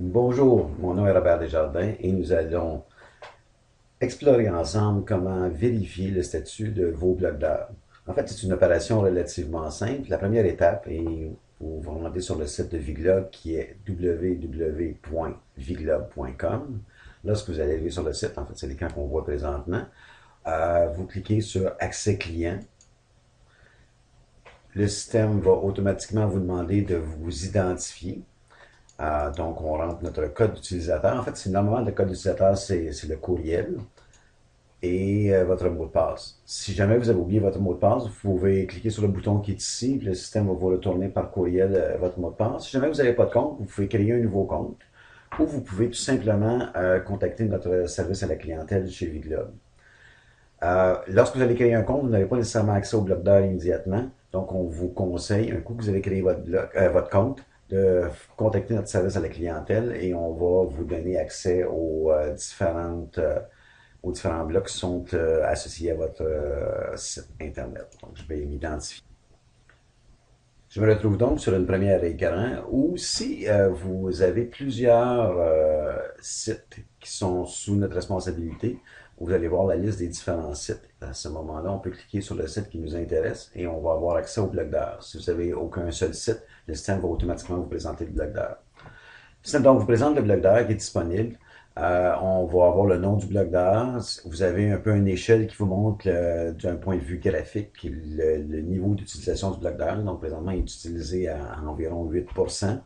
Bonjour, mon nom est Robert Desjardins et nous allons explorer ensemble comment vérifier le statut de vos blocs d'heures. En fait, c'est une opération relativement simple. La première étape est vous vous rendez sur le site de Viglob qui est www.viglob.com. Lorsque vous allez arriver sur le site, en fait, c'est l'écran qu'on voit présentement, vous cliquez sur Accès client. Le système va automatiquement vous demander de vous identifier. Donc, on rentre notre code d'utilisateur. En fait, c'est normalement le code d'utilisateur, c'est le courriel et votre mot de passe. Si jamais vous avez oublié votre mot de passe, vous pouvez cliquer sur le bouton qui est ici, puis le système va vous retourner par courriel votre mot de passe. Si jamais vous n'avez pas de compte, vous pouvez créer un nouveau compte ou vous pouvez tout simplement contacter notre service à la clientèle chez Viglob. Lorsque vous allez créer un compte, vous n'avez pas nécessairement accès au bloc d'heures immédiatement. Donc, on vous conseille, un coup que vous avez créé votre compte, de contacter notre service à la clientèle et on va vous donner accès aux différents blocs qui sont associés à votre site Internet. Donc, je vais m'identifier. Je me retrouve donc sur une première écran où si vous avez plusieurs sites qui sont sous notre responsabilité, vous allez voir la liste des différents sites. À ce moment-là, on peut cliquer sur le site qui nous intéresse et on va avoir accès au bloc d'heures. Si vous n'avez aucun seul site, le système va automatiquement vous présenter le bloc d'heures. Le système donc vous présente le bloc d'heures qui est disponible. On va avoir le nom du bloc d'heures. Vous avez un peu une échelle qui vous montre d'un point de vue graphique le niveau d'utilisation du bloc d'heures. Donc présentement, il est utilisé à environ 8%.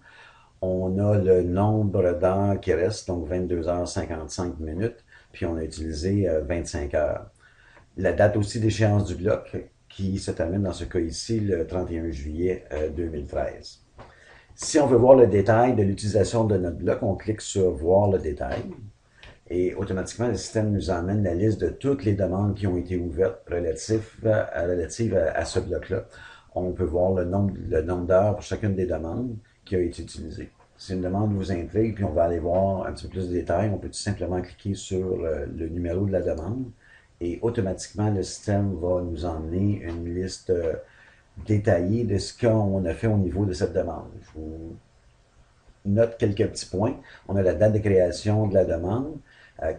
On a le nombre d'heures qui reste, donc 22h55 minutes, puis on a utilisé 25 heures. La date aussi d'échéance du bloc qui se termine dans ce cas ici le 31 juillet 2013. Si on veut voir le détail de l'utilisation de notre bloc, on clique sur Voir le détail et automatiquement le système nous emmène la liste de toutes les demandes qui ont été ouvertes relatives à ce bloc-là. On peut voir le nombre d'heures pour chacune des demandes qui a été utilisée. Si une demande vous intrigue, puis on va aller voir un petit peu plus de détails, on peut tout simplement cliquer sur le numéro de la demande et automatiquement le système va nous emmener une liste détaillée de ce qu'on a fait au niveau de cette demande. Je vous note quelques petits points. On a la date de création de la demande.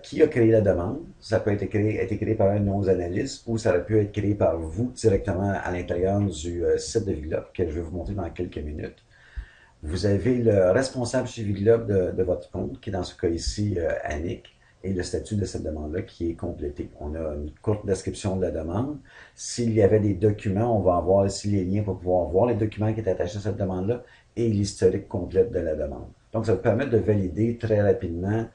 Qui a créé la demande? Ça peut être été créé par un de nos analystes ou ça aurait pu être créé par vous directement à l'intérieur du site de Viglob que je vais vous montrer dans quelques minutes. Vous avez le responsable chez Viglob de votre compte, qui est dans ce cas ici Annick, et le statut de cette demande-là qui est complété. On a une courte description de la demande. S'il y avait des documents, on va avoir ici les liens pour pouvoir voir les documents qui est attachés à cette demande-là et l'historique complète de la demande. Donc, ça vous permet de valider très rapidement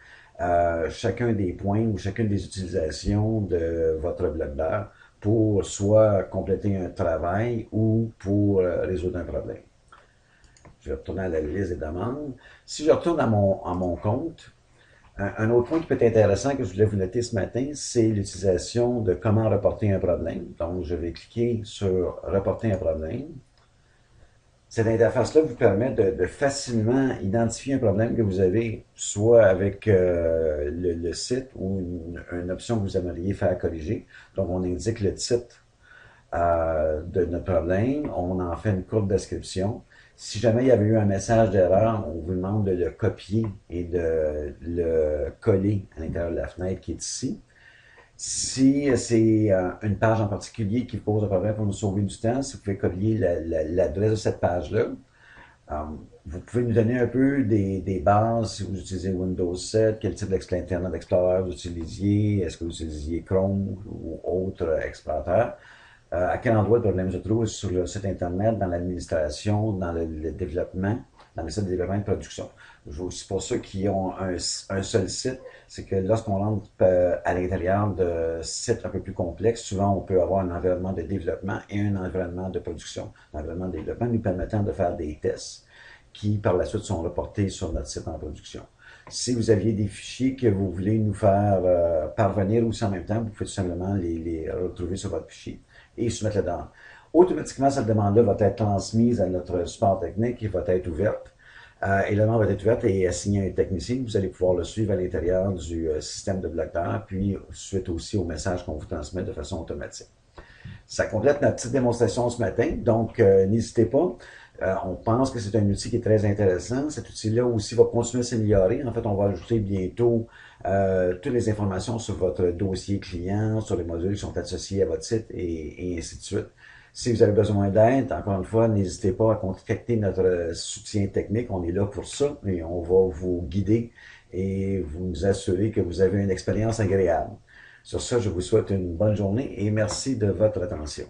chacun des points ou chacune des utilisations de votre bloc d'heures pour soit compléter un travail ou pour résoudre un problème. Je vais retourner à la liste des demandes. Si je retourne à mon compte, un autre point qui peut être intéressant que je voulais vous noter ce matin, c'est l'utilisation de comment reporter un problème. Donc, je vais cliquer sur Reporter un problème. Cette interface-là vous permet de facilement identifier un problème que vous avez, soit avec le site ou une option que vous aimeriez faire corriger. Donc, on indique le titre de notre problème, on en fait une courte description. Si jamais il y avait eu un message d'erreur, on vous demande de le copier et de le coller à l'intérieur de la fenêtre qui est ici. Si c'est une page en particulier qui pose un problème pour nous sauver du temps, si vous pouvez copier l'adresse de cette page-là, vous pouvez nous donner un peu des bases si vous utilisez Windows 7, quel type d'Internet Explorer vous utilisiez, est-ce que vous utilisiez Chrome ou autre explorateur. À quel endroit le problème se trouve sur le site Internet, dans l'administration, dans le développement, dans le site de développement et de production. C'est pour ceux qui ont un seul site, c'est que lorsqu'on rentre à l'intérieur de sites un peu plus complexes, souvent on peut avoir un environnement de développement et un environnement de production. L'environnement de développement nous permettant de faire des tests qui par la suite sont reportés sur notre site en production. Si vous aviez des fichiers que vous voulez nous faire parvenir aussi en même temps, vous pouvez tout simplement les retrouver sur votre fichier et soumettre la demande. Automatiquement, cette demande-là va être transmise à notre support technique et va être ouverte. Et la demande va être ouverte et assignée à un technicien. Vous allez pouvoir le suivre à l'intérieur du système de bloc d'heures, puis suite aussi au message qu'on vous transmet de façon automatique. Ça complète notre petite démonstration ce matin, donc n'hésitez pas. On pense que c'est un outil qui est très intéressant. Cet outil-là aussi va continuer à s'améliorer. En fait, on va ajouter bientôt toutes les informations sur votre dossier client, sur les modules qui sont associés à votre site et ainsi de suite. Si vous avez besoin d'aide, encore une fois, n'hésitez pas à contacter notre soutien technique. On est là pour ça et on va vous guider et vous assurer que vous avez une expérience agréable. Sur ça, je vous souhaite une bonne journée et merci de votre attention.